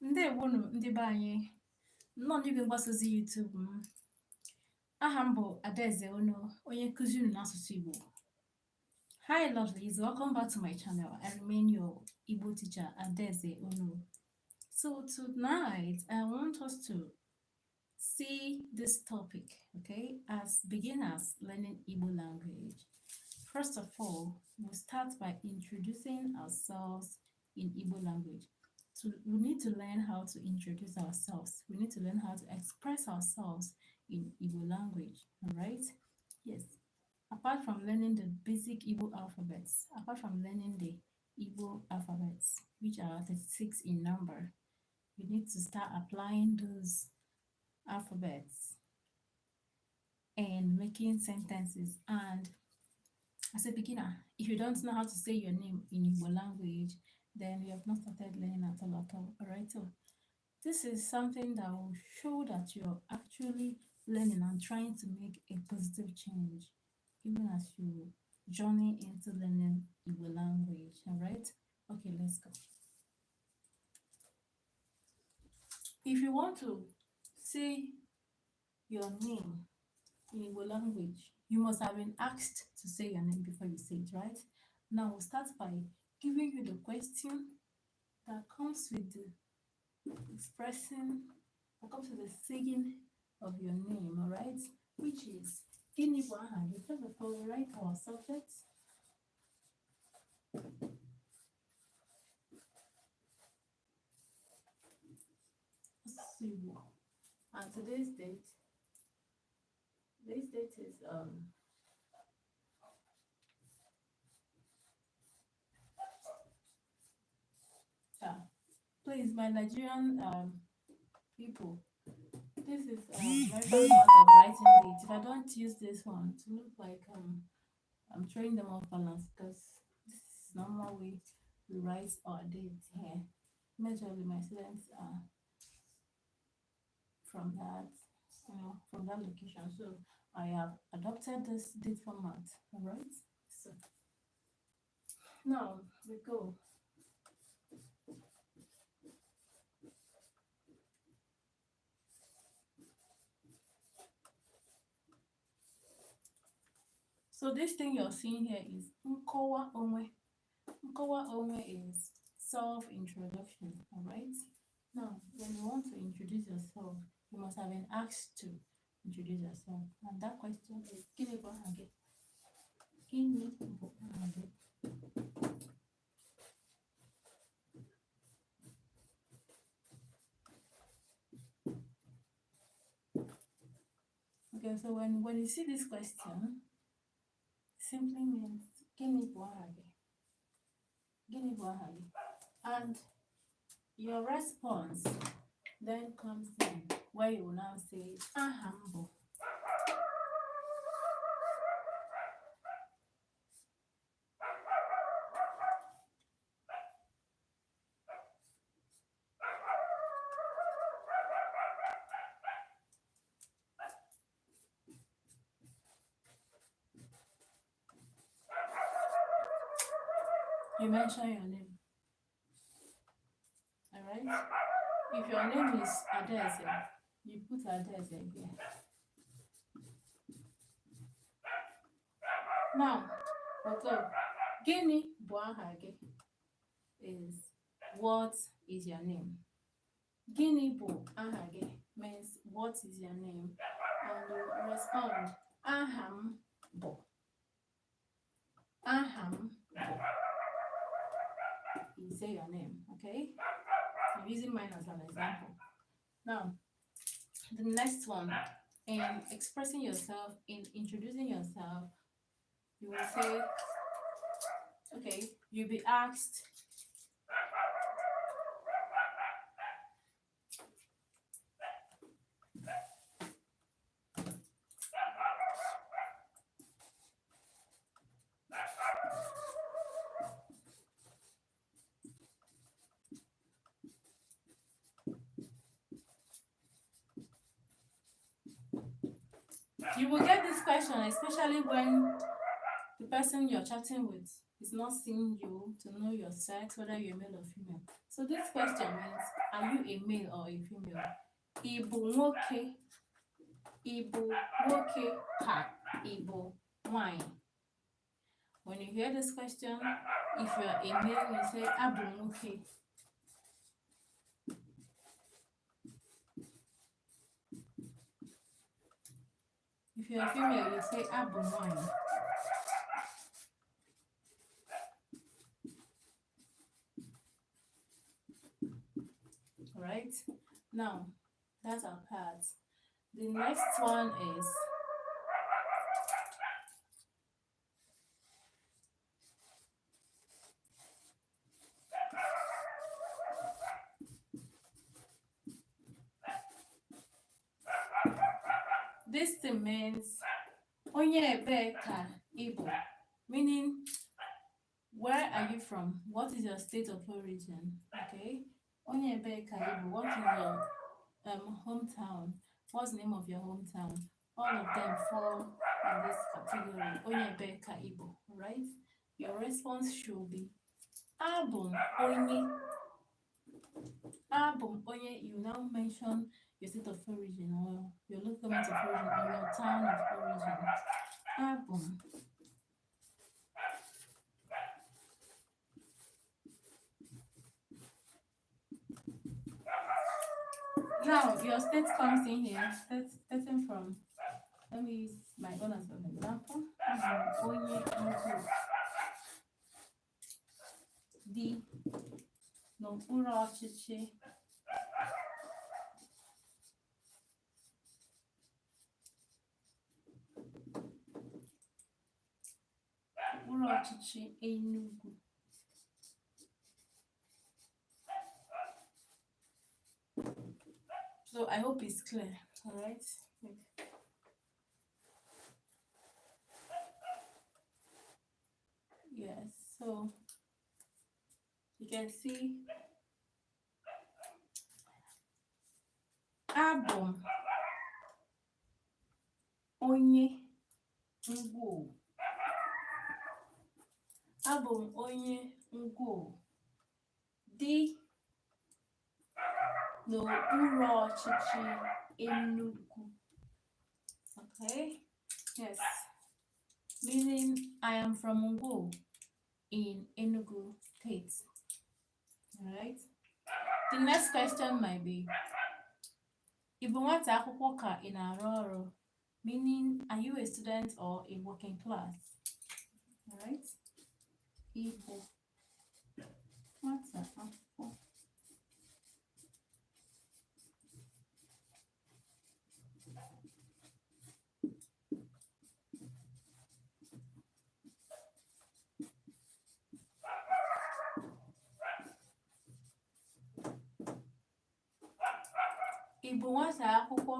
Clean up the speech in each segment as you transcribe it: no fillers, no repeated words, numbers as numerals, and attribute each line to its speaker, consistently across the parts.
Speaker 1: Ndewonu ndị be anyị, nnọọ n'igwe mgbasa ozi YouTube m. Aha m bụ Adaeze Ono, onye nkụzi unu n'asụsụ Igbo. Hi lovelies, welcome back to my channel. I remain your Igbo teacher, Adaeze Ono. So tonight, I want us to see this topic, okay, as beginners learning Igbo language. First of all, we'll start by introducing ourselves in Igbo language. So we need to learn how to introduce ourselves. We need to learn how to express ourselves in Igbo language, all right? Yes. Apart from learning the basic Igbo alphabets, apart from learning the Igbo alphabets, which are 36 in number, you need to start applying those alphabets and making sentences. And as a beginner, if you don't know how to say your name in Igbo language, then you have not started learning at all. All right, so this is something that will show that you're actually learning and trying to make a positive change, even as you journey into learning Igbo language. All right, okay, let's go. If you want to say your name in Igbo language, you must have been asked to say your name before you say it, right? Now we'll start by giving you the question that comes with the expressing, that comes with the saying of your name, all right? Which is Gini Wahagi. First of all, we write our subject. And today's date is please, my Nigerian people, this is very part of writing date. If I don't use this one to look like I'm throwing them off balance, because this is normal way we write our dates here. Majorly my students are from that location, so I have adopted this date format. All right, so now we go. So this thing you're seeing here is Nkowa Onwe. Nkowa Onwe is self-introduction, all right? Now, when you want to introduce yourself, you must have been asked to introduce yourself. And that question is, Gini Bohage. Gini Bohage. Okay, so when you see this question, simply means Gini Bohage. Gini Bohage. And your response then comes in, where you will now say Ahambo. You mention your name. Alright? If your name is Adaeze, you put Adaeze here. Now, okay, Gini Boahage is what is your name? Gini Boahage means what is your name? And you respond Aham Bo. Aham Bo. You say your name, okay? I'm using mine as an example. Now, the next one, in expressing yourself, in introducing yourself, you will say, okay, you'll be asked, you will get this question, especially when the person you're chatting with is not seeing you to know your sex, whether you're male or female. So this question means, are you a male or a female? Igbo nwoke, Igbo nwoke ka Igbo nwanyị. When you hear this question, if you are a male, you say abụ nwoke. If you are a female, you say abụ nwanyị. Right? Now, that's our part. The next one is this thing means onye ebe ka Igbo, meaning where are you from? What is your state of origin? Okay, onye ebe ka Igbo. What is your hometown? What's the name of your hometown? All of them fall in this category. Onye ebe ka Igbo, right? Your response should be abum onye. Abum onye. You now mention your state of origin or your local government of origin or your town of origin. Abum. Now your state comes in here. Starting from, let me use my own as an example. Onye Igbo dị n'okpuru ọchịchị Enugu. So I hope it's clear. All right. Yes. So you can see abum onye Ngwo. Abum onye Ngwo dị n'okpuru ọchịchị Enugu. Okay. Yes. Meaning I am from Ngwo in Enugu State. Alright. The next question might be, Igbo nwata akwụkwọ ka ị na-arụ ọrụ, meaning are you a student or a working class? Alright. Igbo nwata akwụkwọ Igbo nwata akwụkwọ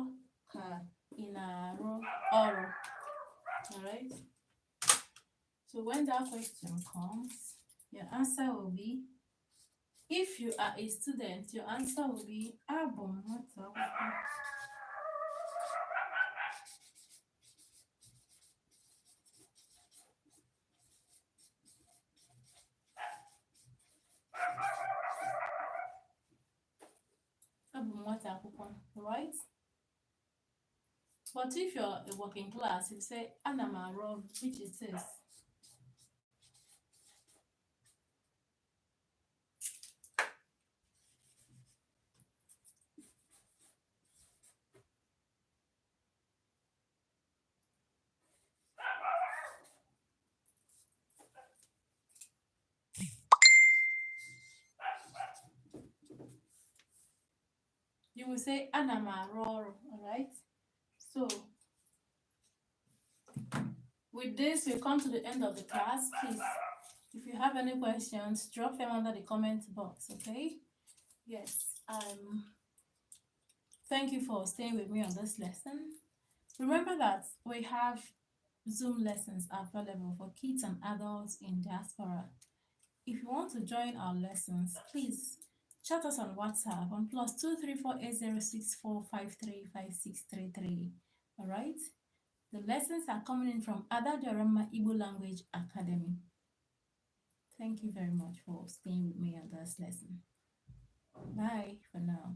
Speaker 1: ka ị na-arụ ọrụ. Alright. So when that question comes, your answer will be, if you are a student, your answer will be abum nwata akwụkwọ. Right? But if you're a working class, you say anamaro, which is this. You will say anamaro, alright? So with this, we come to the end of the class. Please, if you have any questions, drop them under the comment box, okay? Yes. Thank you for staying with me on this lesson. Remember that we have Zoom lessons available for kids and adults in diaspora. If you want to join our lessons, please chat us on WhatsApp on +2348064535633. All right? The lessons are coming in from Ada Diorama Igbo Language Academy. Thank you very much for staying with me on this lesson. Bye for now.